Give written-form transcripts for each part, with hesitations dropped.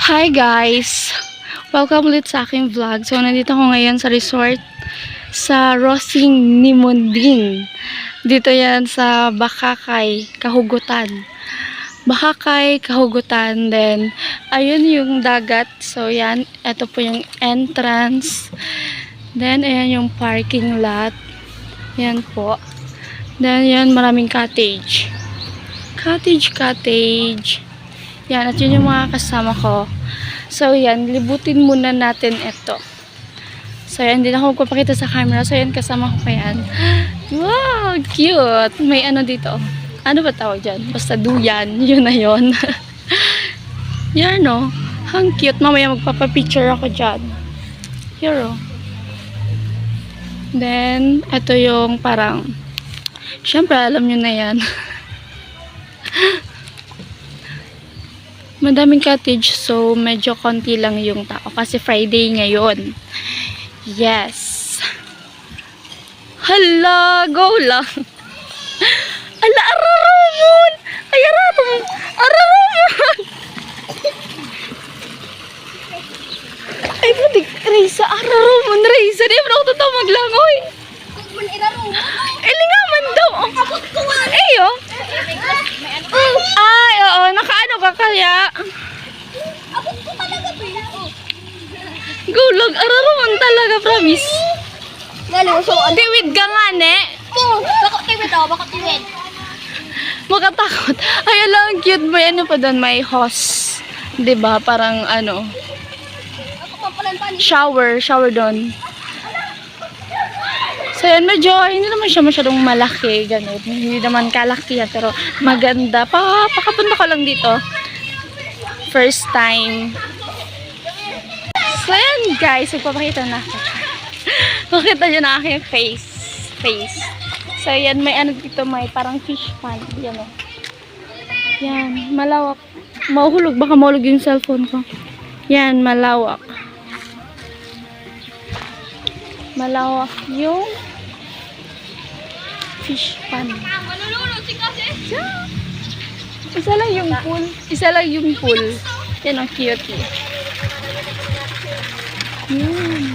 Hi guys! Welcome ulit sa aking vlog. So, nandito ako ngayon sa resort sa Rosing ni Munding. Dito yan sa Bacacay, Kahugutan. Bacacay, Kahugutan. Then, ayun yung dagat. So, yan. Ito po yung entrance. Then, ayan yung parking lot. Yan po. Then, yan maraming cottage. Cottage. Yan, at yun yung mga kasama ko. So, yan, libutin muna natin ito. So, yan, din ako magpapakita sa camera. So, yan, kasama ko pa yan. Wow, cute! May ano dito. Ano ba tawag dyan? Basta duyan. Yun na yun. Yan, no? Ang cute. Mamaya magpapapicture ako dyan. Here, oh. Then, ito yung parang, syempre, alam nyo na yan. Madaming cottage, so medyo konti lang yung tao kasi Friday ngayon. Yes. Hala, go lang. Ala, ararumon. Ay, ararumon. Ay, butik. Reza, ararumon. Reza, di ba ako totoo maglangoy? Ili nga man daw. Ayo. Ay, oo. Nakaano ka kaya? Abot ko talaga ba yun? Gulag, araruman talaga, promise. Tiwid ka nga, ne? Bakit tiwid ako? Bakit tiwid? Makatakot. Ay, alam, cute. May ano pa doon, may hose. Diba? Parang ano, Ako pampalan pa ni. shower doon. So, yan, medyo, hindi naman siya masyadong malaki, ganun. Hindi naman kalaki yan, pero maganda. Pakapunta ko lang dito. First time. So, yan, guys. Magpapakita na ako. Makita nyo na aking face. So, yan, may ano dito, may parang fish pond. Yan, o. Yan, malawak. Mahuhulog, baka mahulog yung cellphone ko. Yan, malawak. Malawak yung fish pond. Isa lang yung pool. Yan ang cute. Yan.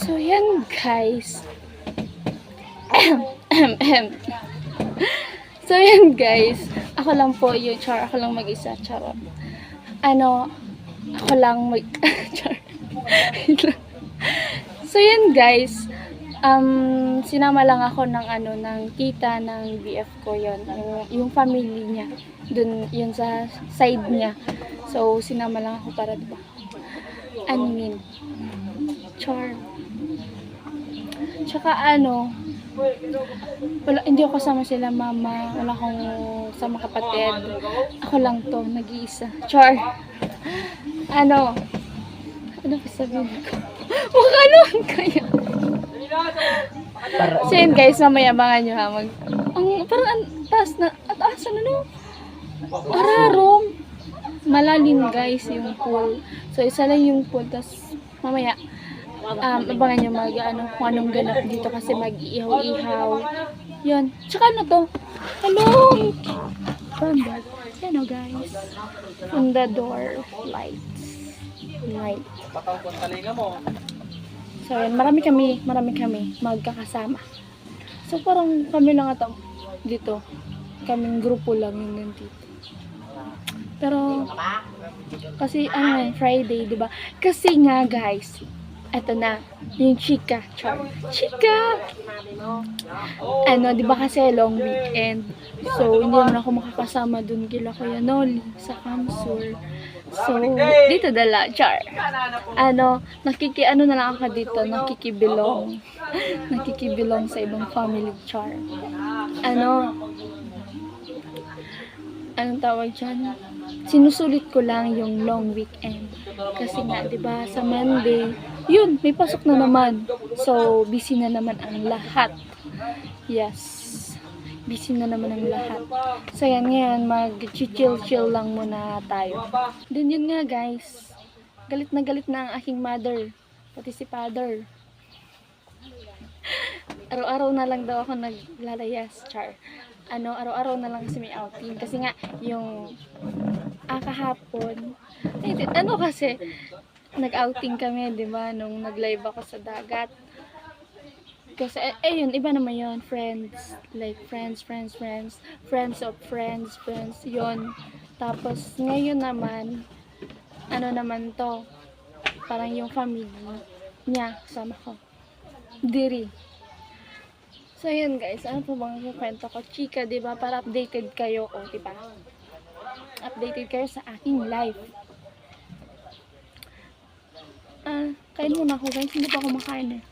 So, yan guys. So, yan guys. Ako lang po yung char. Ako lang mag-isa. Charot. Ano, ako lang char. So, yan guys. Sinama lang ako ng tita ng BF ko yon, yung family niya dun, yun sa side niya. So sinama lang ako para diba char. Tsaka wala, hindi ako kasama sila mama, wala akong sama kapatid, ako lang to, nag-iisa. Char. Ano pa sabihin ko? Mukha naman kaya. So yun guys, mamaya abangan nyo ha. Parang taas na, ararom. Malalim guys yung pool. So isa lang yung pool, tapos mamaya abangan nyo kung anong ganap dito kasi mag-iihaw-ihaw. Yun. Tsaka ano to? Hello! Yan o guys. On the door, lights. Light. So, yan. Marami kami magkakasama. So, parang kami lang ata dito. Kaming grupo lang yun nandito. Pero, kasi, Friday, diba? Kasi nga, guys, eto na, yung chika. Chika! Diba kasi long weekend. So, hindi naman ako makakasama dun kila Kuya Noli sa Kamsur. So, dito dala, char. Na lang ako dito, nakikibilong sa ibang family, char. Anong tawag dyan? Sinusulit ko lang yung long weekend. Kasi nga, diba, sa Monday, yun, may pasok na naman. So, busy na naman ang lahat. Yes. Busy na naman ang lahat. So, yan ngayon, mag-chill lang muna tayo. Then, yun nga, guys. Galit na ang aking mother. Pati si father. Araw-araw na lang daw ako naglalayas, char. araw-araw na lang kasi may outing. Kasi nga, yung kahapon, kasi, nag-outing kami, di ba, nung nag-live ako sa dagat. Kasi, yun, iba naman yun, friends, like, friends, friends of friends, yun. Tapos, ngayon naman, naman to, parang yung family niya, kasama ko, diri. So, yun guys, ano po bang kwento ko? Chika, di ba? Para updated kayo, di ba? Updated kayo sa aking life. Kain muna ako guys, hindi pa ako makain eh.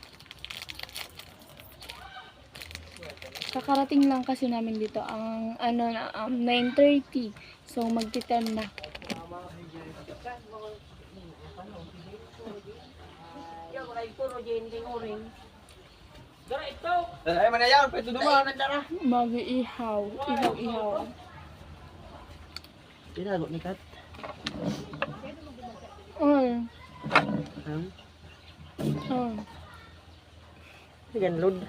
Kakarating lang kasi namin dito ang 9:30. So, magti-10 na. Ay, manayaw, pwede dumaan. Mag-ihaw. Ihaw. Tinagot ni Kat. Sige, load.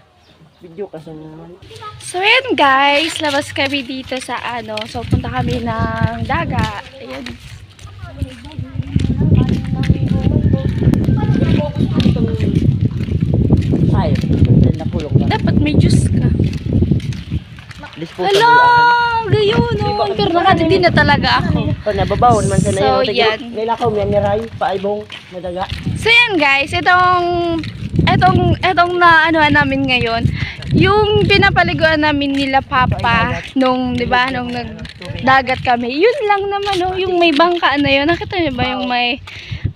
Video kasi naman. So, yan guys. Labas kami dito sa So, punta kami ng dagat. Ayan. Ay, napulong na. Dapat may juice ka. Hala! Gayon, no? Pero nakatindi na talaga ako. Pag nababawon man sa So, nayo. yan. Nilakaw niya ni Ray, paaibong, madaga. So, yan guys. Itong na namin ngayon. Yung pinapaliguan namin nila Papa nung, di ba, nung nagdagat kami. Yun lang naman, no? Yung may bangka na yun. Nakita niyo ba yung may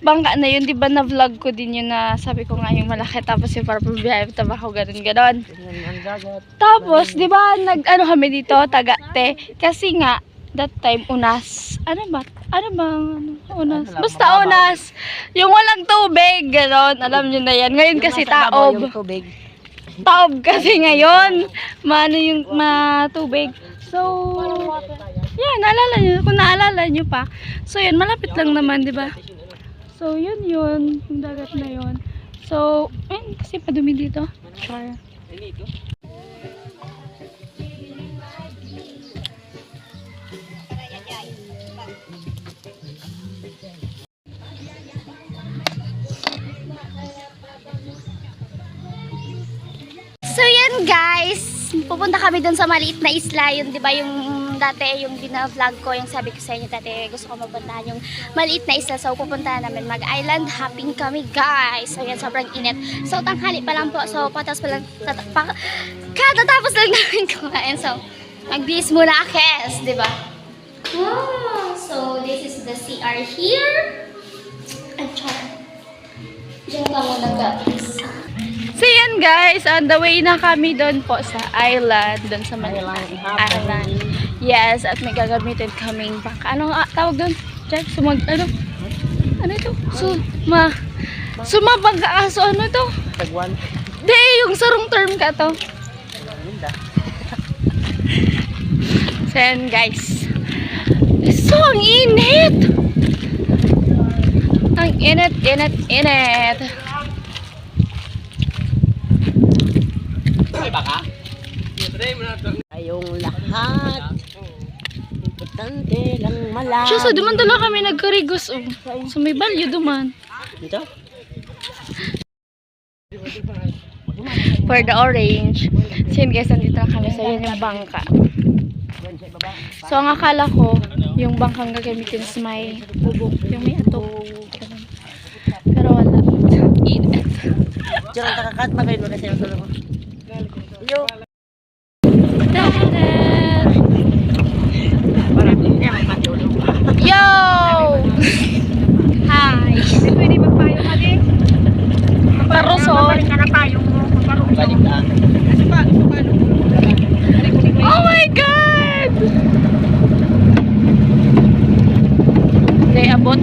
bangka na yun? Di ba na-vlog ko din yun na sabi ko nga yung malaki. Tapos yung para biyahe tabako, ganon. Tapos, di ba, kami dito, Tagate. Kasi nga, that time, unas. Unas? Basta unas. Yung walang tubig, ganon. Alam nyo na yan. Ngayon kasi taob. Taob kasi ngayon. Yung matubig. So, yan, naalala nyo. Kung naalala nyo pa. So, yan, malapit lang naman, di ba? So, yun. Yung dagat na yun. So, ayun, kasi padumi dito. Char. So yan guys, pupunta kami dun sa maliit na isla, yun 'di ba yung dati yung bina-vlog ko, yung sabi ko sa inyo dati gusto ko mapuntahan yung maliit na isla. So pupuntahan namin, mag-island hopping kami guys. So yan, sobrang init. So tanghali pa lang po. So katatapos lang namin kumain. So mag-bis muna akes, 'di ba? Wow, so this is the CR here. At char. Diyan ka muna guys. So yan guys, on the way na kami doon po sa island, doon sa island. Yes, at may gagamitin kaming bangka. Ano nga tawag doon? Check, ano ito? Sumabangka aso, ano ito? Tagwan. Di, yung sarong term ka to. So yan guys. So, ang init! Ang init. Ayong lahat. Importante lang malaman. Siya, so duman dala kami nagkarigos. So may balyo duman. Dito? For the orange. So yun guys, nandito na kami. So yun yung bangka. So ang akala ko, yung bangkang gagamitin is may bubong. Yung may ato. Pero wala. Init. Diyan ang takakat, magayon mo na siya sa mo. Yo! Yo! Hi! Pwede magpayo ka din? Parusol. Balik na. Oh my God! Hindi, abot.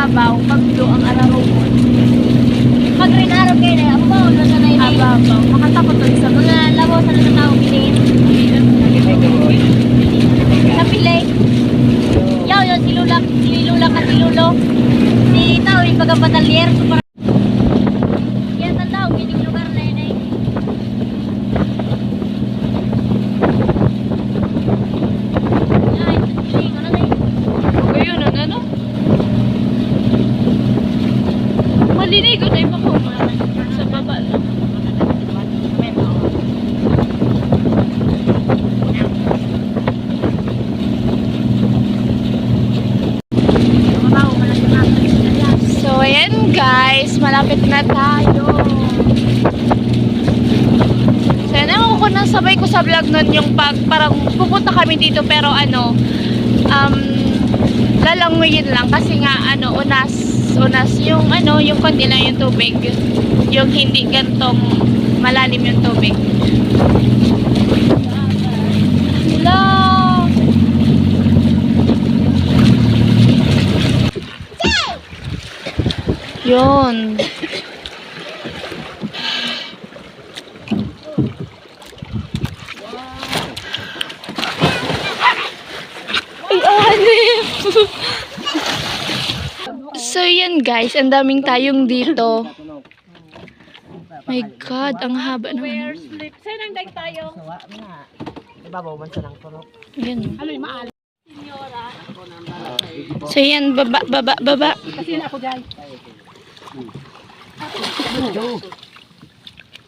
ababaw, pag blue ang ararumon. Pag rin araw kayo na, ako ba, wala sa na yun. Ababaw, makatakot ulit sa Mga labo sa lang tao bilhin. Sa pilay. Yaw, yun, si Lula ka, si Lulo. Si Tao, yung pagkabatalier. Yan, tanda, kining lugar na yun eh. Yan, piling ko na na eh. Ayun, ano? Malinigo tayo pa ko. Sa baba lang. So, ayan guys. Malapit na tayo. So, ayan. Ewan ko nang sabay ko sa vlog nun yung parang pupunta kami dito pero lalanguyin lang kasi nga unas yung yung konti lang yung tubig, yung hindi gantong malalim yung tubig. Hello. Yun. Ay, alip. So, yan guys. Ang daming tayong dito. My God, ang haba ng ano. Saan ang dag tayo? Sawa na. Ibabaw man sa ng turok. Yan. Ano yung maali? So, yan. Baba. Kasi na ako dyan.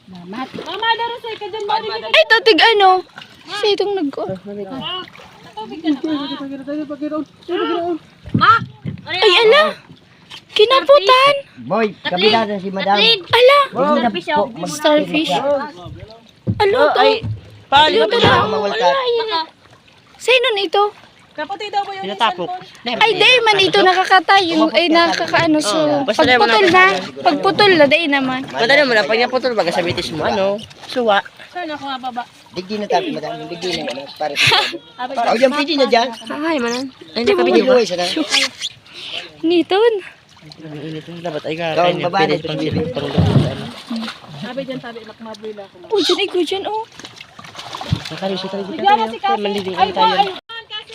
Mama, darasay ka dyan. Ay, tatig ano? Kasi itong nagko. Ma! Ay, ala. Kinaputan. Boy, kabila na si madam. Ala. Starfish oh. Starfish. Ano to? Ay, paano Ano to na na? mawaltat? Sino nito? Kapatid daw ba yung Tinatapok. Ay, day man ito nakakatay. Ay, nakakaano. So, basta day man pagputol na. Pagputol na, day naman. Madali mo na, pag naputol baga sa bitis mo, suwa. Saan ako nga baba? Digdi na tayo, madam. Digdi na. Para sa yan, pwede na dyan. Ay, manan. Ay, hindi ka pwede mo. Niton. Dapat ay ka. Gawang babae. Sabi dyan, sabi, makmaboy na ako. Oh, dyan ay ko dyan, oh. Nakarisyo tayo dito. Bigyan na si Kasi. Manliligan tayo.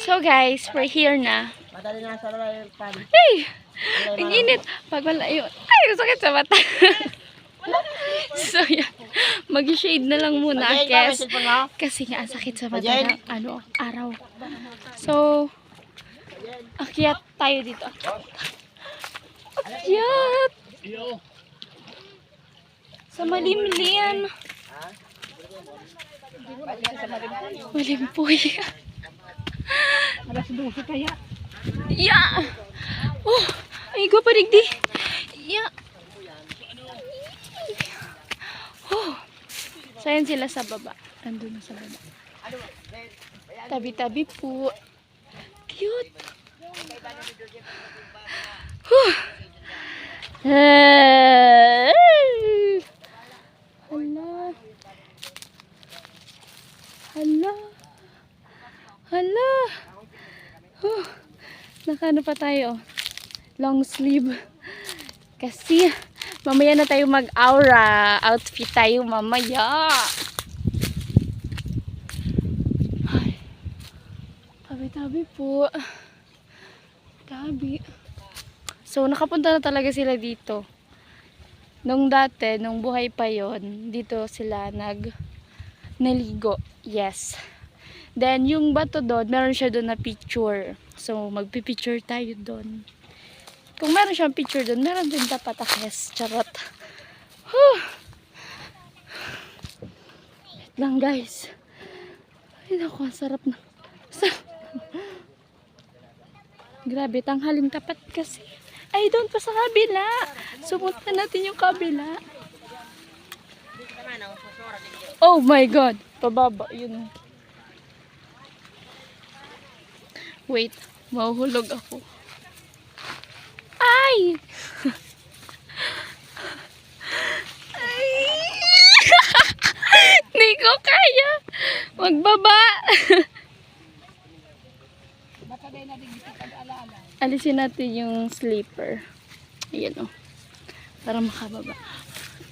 So, guys, we're here na. Madali na sa lalay yung pan. Hey! Ang init. Pag wala yun. Ay, sakit sa mata. So, yan. Mag-shade na lang muna, guys. Kasi nga, ang sakit sa mata ng araw. So, akyat tayo dito. Akyat! Sa malimlim. Malimpoy. Alas 12 kaya. Yeah! Oh! Ay, go pa digdi. Yeah! Oh! So, ayan sila sa baba. Nandun na sa baba. Tabi-tabi po. Cute! Huh! Hala! Hala! Hala! Huh! Nakaano pa tayo? Long sleeve. Kasi, mamaya na tayo mag-aura. Outfit tayo mamaya. Ay. Tabi-tabi po. Tabi. So, nakapunta na talaga sila dito. Nung dati, nung buhay pa yon, dito sila naligo. Yes. Then, yung bato doon, meron siya doon na picture. So, magpipicture tayo doon. Kung meron siyang picture doon, meron din dapat akes. Charot. Whew. Wait lang, guys. Ay, naku, ang sarap na. Grabe, tanghaling tapat kasi. Ay, doon pa sa kabila. Sumunta natin yung kabila. Oh my God. Pababa, yun. Wait, mahuhulog ako. Ay! Ay! Hindi ko kaya. Magbaba. Alisin natin yung sleeper. Ayan o. Para makababa.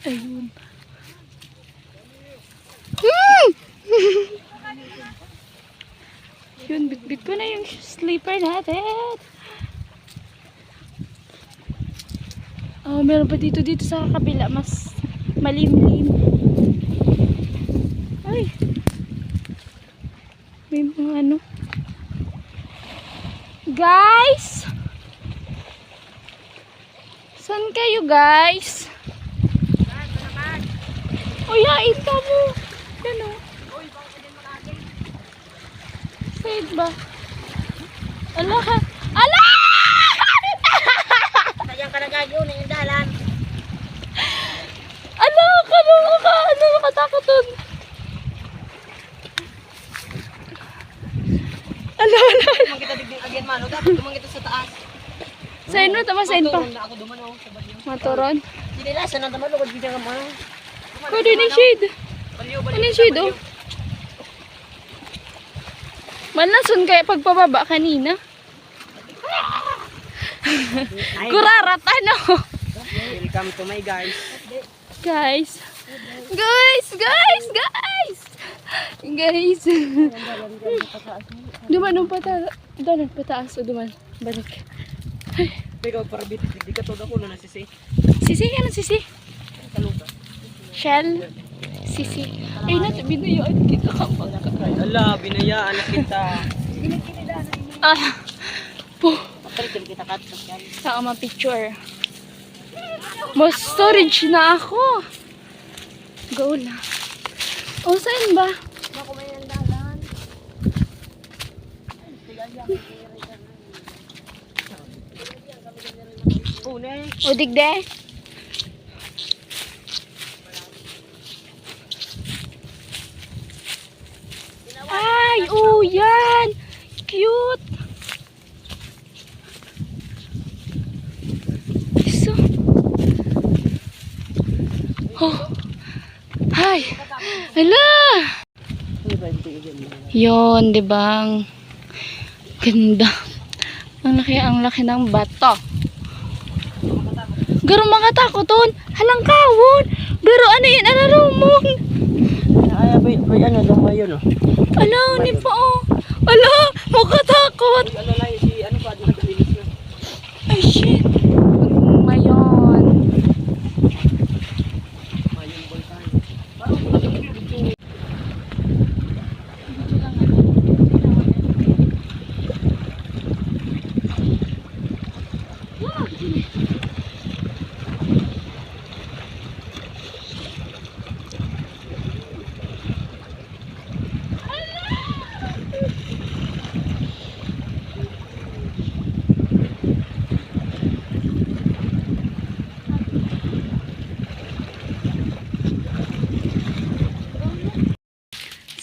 Ayun. Yun, bitbit ko na yung sleeper natin. Oh, meron pa dito sa kabila. Mas malimlim. Ay. May mga ano. Guys! Saan kayo, guys? Uy, hain ka mo. Yan o. Side ba? Ala ha? Ala! Sayang ka na gagawin na yung dalan. Ala! Ano nakatakot dun? Ala! Tumang kita digding agyan man. Dapat tumang kita sa taas. Side mo, tama side pa. Maturon na ako dumano sa bagyo. Maturon. Sinilasan na naman. Lugod bigyan ka mo. Pwede ni shade. Ano yung shade oh? Malason kaya pagpababa kanina. Kurarat ano? Welcome to my guys. Guys. Duman pataas o duman. Balik. Pero para di ka todo ko na nasisi. Sisi, ano sisi? Taluga. Shell. Sisi. Ay natin, binayaan kita ka magka. Ala, binayaan na kita. Ah. Po. Pagkalitin kita kat. Saka ma-picture. Mas storage na ako. Go na. O, saan ba? Ako may nandalan. Oh, next. O, digde. Ay, oh, yan. Cute. So. Oh. Ay. Hala. Yon, di ba? Ang ganda. Ang laki ng bato. Garo makatakot halang kawon. Garo ano yun? Ano rumong? Ay, bay ano daw ba yun oh? Ala, ni pa oh. Ala, makatakot. Ano na si ano pa di nakalinis na. Ay, shit. Mayon. Mayong bulkan.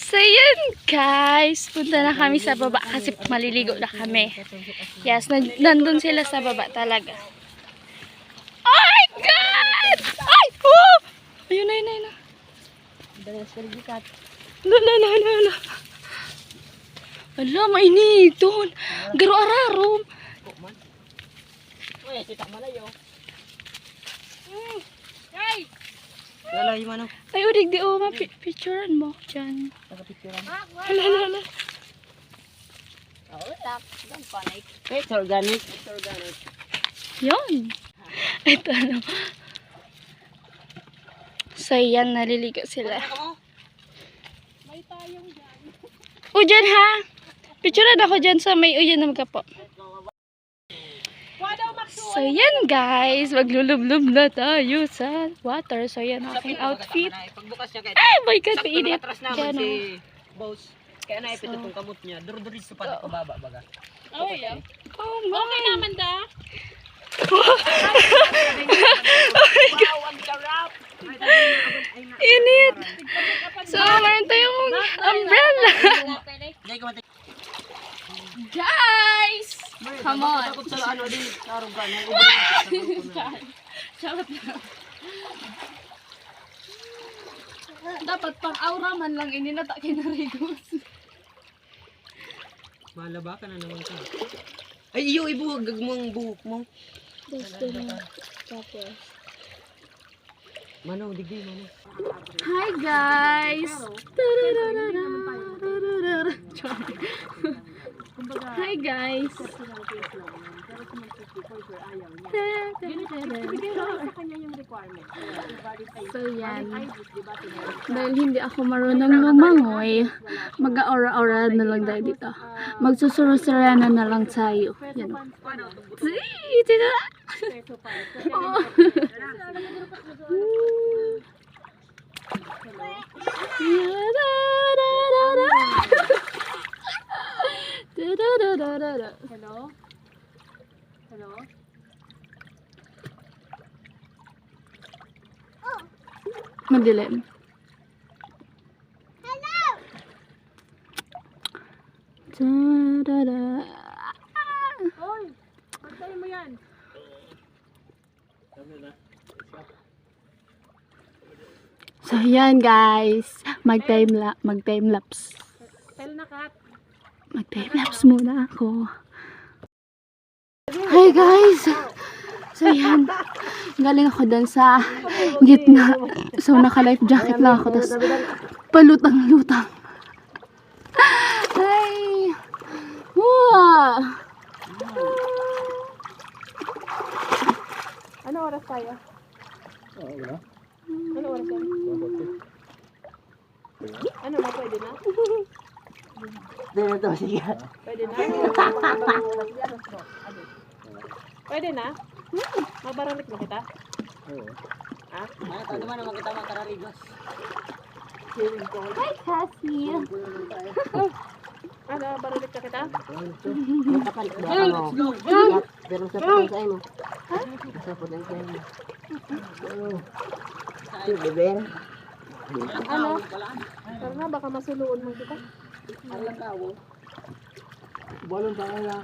So yun guys, punta na kami sa baba kasi maliligo na kami. Yes, nandun sila sa baba talaga. Oh my God! Ay! Oh! Ayun na. Lala. Ala, mainiton. Garo ararom. Uy, sitak malayo. Ay! Lalay man oh. Ay, udig di o, picturean mo dyan. Nakapicturean. Lala. Oh, lap. Don't panic. It's organic. Yun. Ito ano. So yan, naliligo sila. May tayong dyan. O dyan ha. Picturean ako dyan sa may uyan na magkapo. So yan guys, maglulublob na tayo sa water. So yan aking outfit. Pagbukas niya Ay, my God, sakto mainit. nakatras naman Dyan, si oh. boss. Kaya naipit itong kamot niya. Dur-duris sa pati pababa baga. Oh, yeah. Oh, okay naman da. Wow, ang sarap. Init. So, meron tayong umbrella. Guys! Come on. Takot sa ano din. Sarong ka. Charot na. Dapat pang aura man lang ininata kinarigos. Malaba ka na naman ka. Ay, iyo, ibuhag mo ang buhok mo. Tapos. Manong, digdi, manong. Hi guys! Hi guys! So yan. Dahil hindi ako marunong lumangoy, mag-aura-aura na lang tayo dito. Magsusurusuranan na lang tayo. Yan. Oh. Hello? Hello? Madilim. Hello! Hoy! Pagtayo mo yan. So yan guys, mag-time lapse. Tell na kat. Mag-time lapse muna ako. Hi guys! So yan, galing ako dun sa gitna. So naka-life jacket lang ako, tapos palutang-lutang. Hi! Wow! Ano oras tayo? Ano oras yan? Ano na, pwede na? Pwede na. Pwede na? Pwede na? Mabaralik na kita? Oo. Ha? Ano, tayo naman naman kita makararigos. Hi Cassie! Ano, baralik na kita? Magkapalit ba ako? Pero sa pagkain mo. Sa pagkain mo. Beber. Ano? Pero na, baka masuluon mo kita. Alam tao. Balon pa kaya.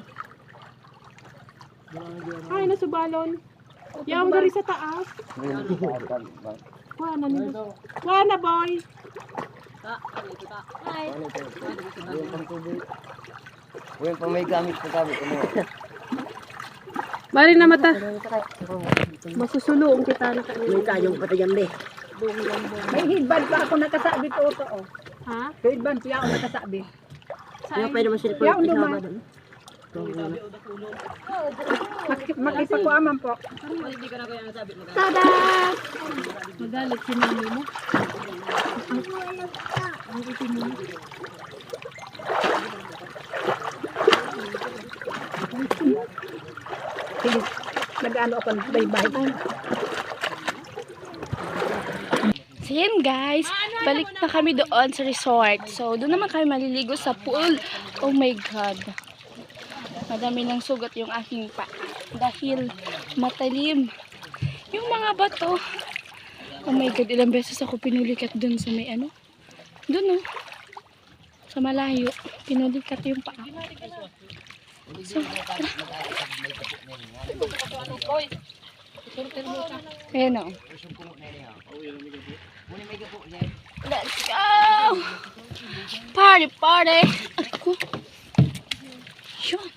Ay, nasubalon. Yaw dari sa taas. Wana nila. Wana, boy. Hi. Uy, pa may gamit pa kami. Bari na mata. Masusuloong kita na kayo. May tayong patayan be. May headband pa ako nakasabi to oh. Ha? Headband siya ako nakasabi. Kaya pwede mo sila Yaw, pag duman. isama doon. Makita ko aman po. Tada! Magalit si mami mo. Sige. Nag-ano ako bye-bye. So yan guys, balik na kami doon sa resort. So doon naman kami maliligo sa pool. Oh my god. Madami ng sugat yung aking pa. Dahil matalim yung mga bato. Oh my god, ilang beses ako pinulikat doon sa may ano. Doon oh. Sa malayo. Pinulikat yung paa. So, ayan o. Let's go! Party, party! Ako. Yun.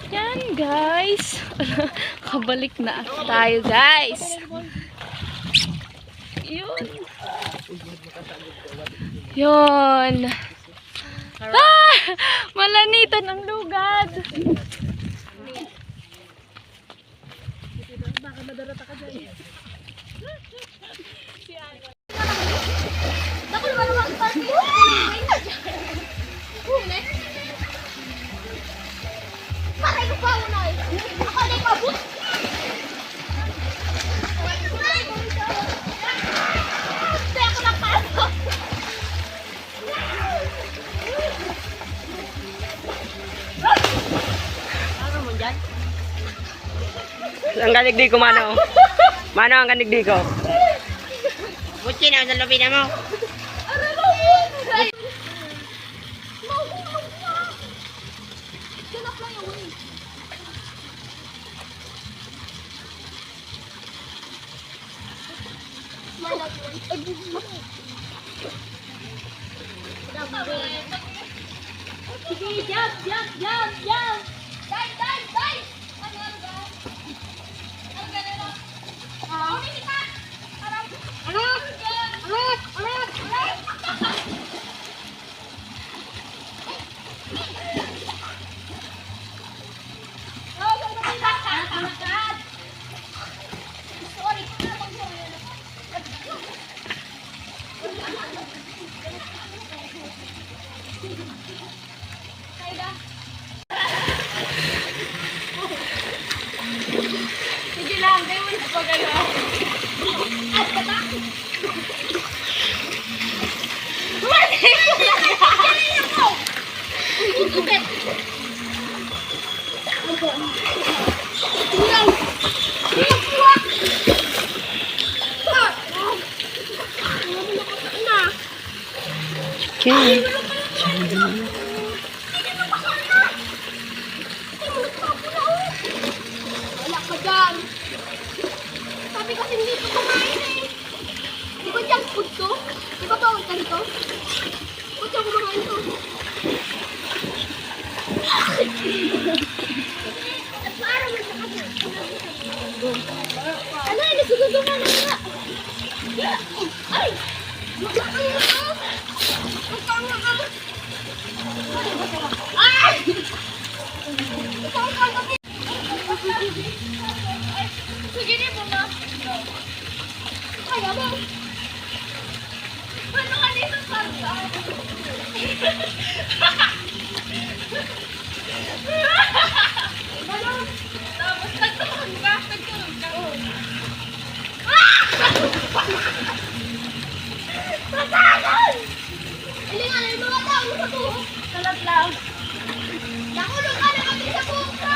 Yan guys. Kabalik na tayo guys. Yun. Yun. Ah! Malanitan ang lugad. Ang ganigdi ko, Mano. Mano, ang ganigdi ko. Butsi na, sa lobby na mo. Sige, jump, jump, jump, jump. Dive, dive, dive. Ano, ano, ano ganito? Kunin kita. Arat, arat, arat, arat, arat. Sige lang, kayo mo sa pag-ano. Okay. Wala ka dyan. Sabi kasi hindi ko kumain eh. Di ba junk food to? Di ba bawal ka nito? Ba't siya kumakain to? Ano yun? Nasusunod na nga. Ay! Magkakang ka! Magkakang ka! Ay! Magkakang ka! Sige niyo po na. Ay, abang. Paano ka dito sa ano? Tapos nagtulog ka. Nagtulog ka. Patagal! Ilingan na yung mga tao sa tuhog. Salat lang. Nakulong ka na kami sa buhok ka.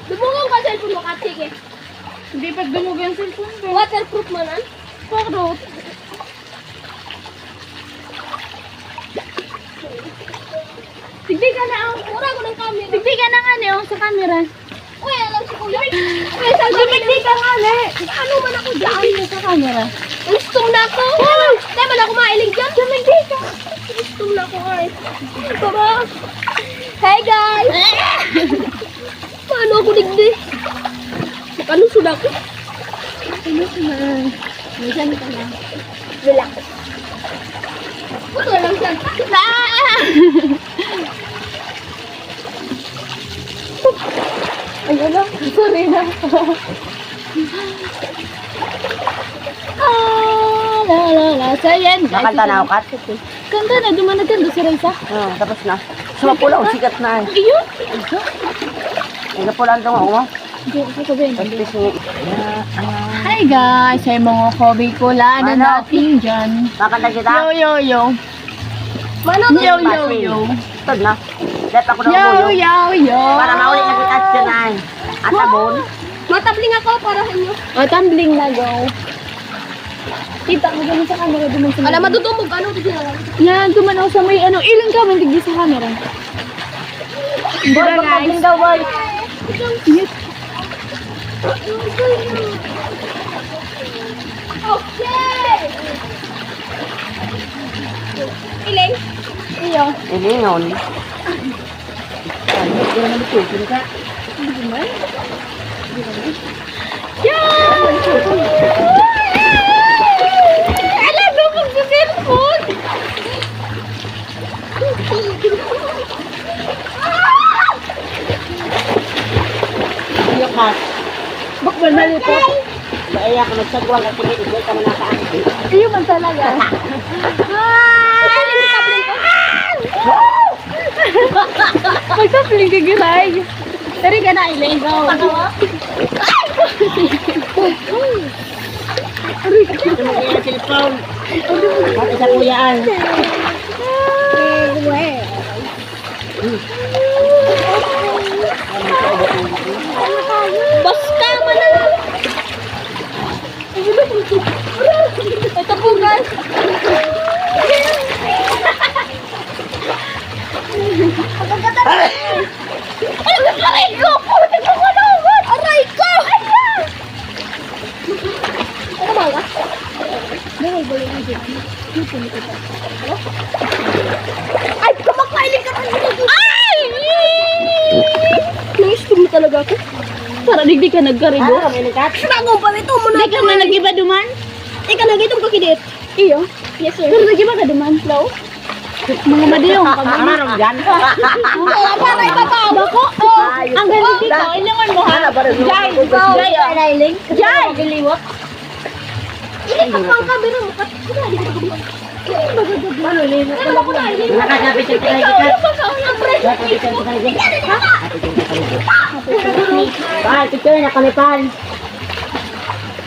Dumungong ka cellphone mo, Katsik eh. Hindi pa dumog yung cellphone ko. Waterproof man ah. Parot. Tigbi ka na ang mura ko ng camera. Tigbi ka na nga niyo sa camera. Uy, alam si Kuya. Uy, sa Tigbi ka nga ni. ano man ako dyan? Tigbi sa camera. Gusto na ako. Dahil man ako mailing dyan. Tumigdi ka. Gusto na ako ay. Tara. Hey guys. Paano ako digdi? Makalusod ako. Ano ka na? Minsan ka na. Relax. Puto lang siya. Ay, ano? Sorry na. La la la. So, yan. Nakanta na ako, Kat. Kanta na. Dumanag ka doon si Raisa. Tapos na. Sumapula ang sikat na. Ayun. Ay, napula ang tunga mo. Hindi, ako sabihin. Tapos yung... Hi guys! Ay mga KABICOLANA Ano? natin dyan. Nakanta kita? Yo yo yo. Mano to? Yo yo yo. Tod na. Let ako na Yo umuyo. yo yo. Para mauli na kita dyan ay. At abon. Matabling ako para sa inyo. O, tumbling na go. Kita mo ganun sa camera. Duman sa Alam, madudumog. Ano ito sila? yan, duman ako sa may ano. Ilang ka man tigdi sa camera. Bora guys. daw, boy. Yes. Okay! Iling? Iyo. Ilingon. Hindi naman ito. Sino ka? Duman? Yan! Alam mo kung sa cellphone. Iyo ka. Bakbal malipot. Kaya ka nagsagwang at pinigil ka man nasa akin. Iyo man talaga. Magtapling ka giray. Tari ka na ilang ikaw. Ito mo kaya cellphone. At isa kuyaan. Basta man na lang! Ito po guys! Ano ka ko? Ay, kumakain ka rin dito. Ay! Nangis mo talaga ako. Para digdi ka nagkaribo. Bago pa ito mo na. Di ka na nag-iba duman? Ika na gitong kakidit. Iyo. Yes sir. Pero nag-iba ka duman? No? Mga madiyong kami. Marong dyan. Para ipapaw. Bako. Ang galing dito. Ilangan mo ha. Jai. Jai. Jai. Giliwak. Ini pang kamera mo. Ano lino? Ano ko na? Nakakapit yung Bal, picture na kalipan.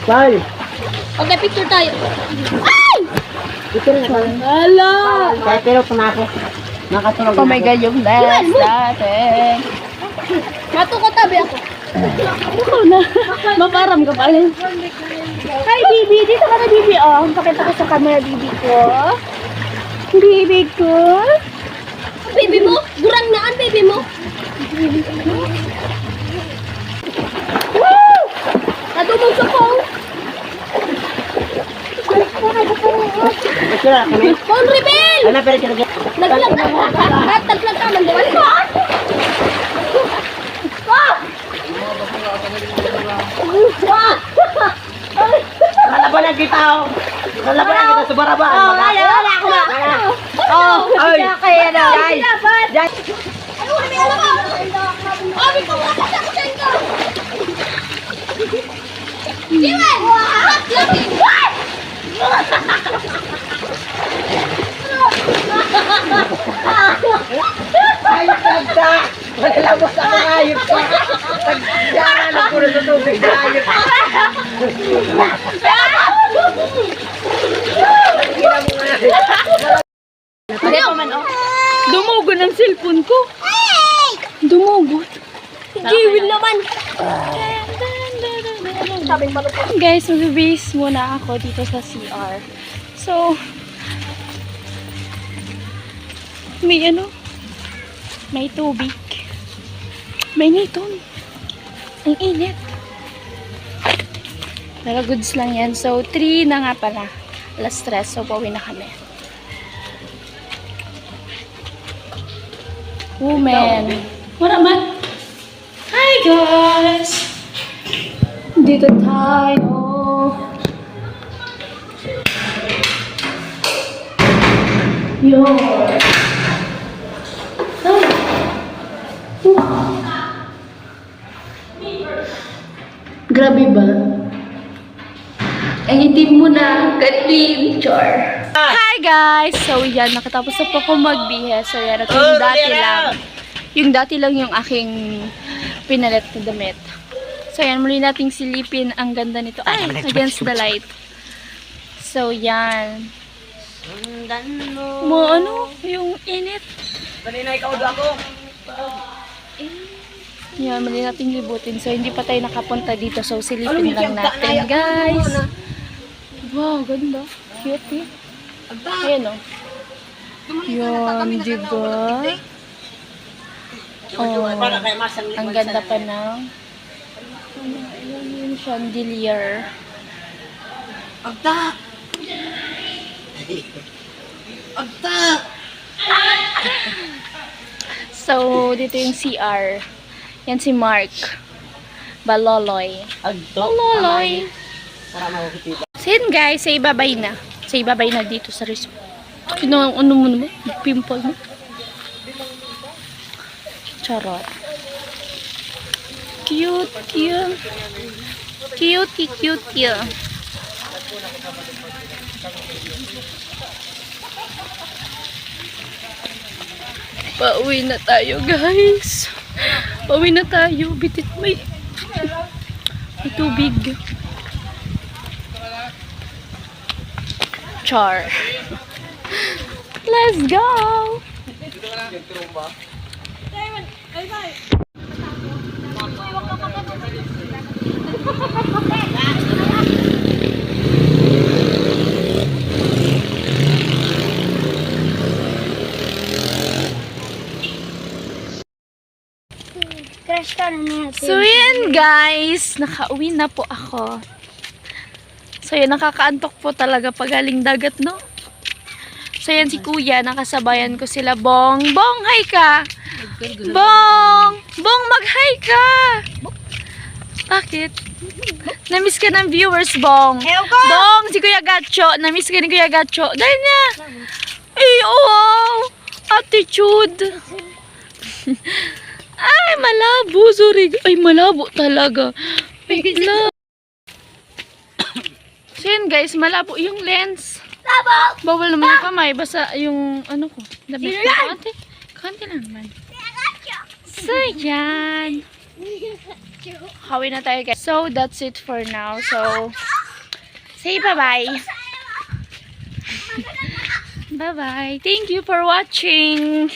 Bal. Okay, picture tayo. Ay! Picture na kalipan. Hala! Kaya pero pumako. Nakatulog na. Oh my God, yung last natin. Matuko tabi ako. Ako na. Maparam ka pala. Hi, Bibi. Dito ka na, Bibi. Oh, pakita ko sa camera, Bibi ko. Baby ko. Bibi mo? Gurang naan, Bibi mo? Woo! Nadumog sa phone. Picture na kami. Phone reveal! Ano pero siya lagyan? Naglag ka. Naglag ka. Mandiwan ko. Lalaban na kita oh. Lalaban na kita sa baraba. Wala ako ba? Oh, ay. Kaya na. Jai. Ano na may alam ako? Abi ko wala sa kusin ko. Diwan! Lagi! Ay, tagda. Magalabos ang mga ayot ko. Tagda na po na sa tubig na ayot. Hindi ako man, oh. Dumugo ng cellphone ko. Dumugo. Jiwil naman. Sabing malupot. Guys, mag-base muna ako dito sa CR. So, may ano, may tubig. May nitong. Ang init. Pero goods lang yan. So, 3 na nga pala. Alas 3. So, pauwi na kami. Woman. What up, man? Hi, guys! Dito tayo. Yo. Grabe ba? Ang itim mo na, Katlin. Char. Hi guys! So yan, nakatapos na po ako magbihe. So yan, at yung dati lang. Yung dati lang yung aking pinalit na damit. So yan, muli nating silipin ang ganda nito. Ay, against the light. So yan. Mo ano, yung init. Kanina ikaw doon ako. Yan, muli nating libutin. So hindi pa tayo nakapunta dito. So silipin lang natin, guys. Wow, ganda. Cute eh. Ayan o. Yan, diba? Oh, ang ganda pa ng yung chandelier. Agta! Agta! So, dito yung CR. Yan si Mark. Baloloy. Agto! Baloloy. Para makukita. So yun guys, sa ibabay na. Sa ibabay na dito sa resort. Ano mo naman? Pimple mo? Charot. Cute, cute. Cutie, cute, cute. Pauwi na tayo guys. Pauwi na tayo. Bitit may tubig. Char. Let's go! Crash ka na natin. So yan guys, nakauwi na po ako. So yan, nakakaantok po talaga pag galing dagat, no? So, yan si Kuya. Nakasabayan ko sila. Bong! Bong, hi ka! Bong! Bong, mag-hi ka! Bakit? Namiss ka ng viewers, Bong. Bong, si Kuya Gacho. Namiss ka ni Kuya Gacho. Dahil niya. Ay, wow! Attitude. Ay, malabo. Sorry. Ay, malabo talaga. Ay, malabo. So, yun guys. Malabo yung lens. Bawal naman yung kamay. Basta yung, ano ko. Dapat ko. Kanti lang naman. So, yan. Hawi na tayo guys. So, that's it for now. So, say bye-bye. Bye-bye. Thank you for watching.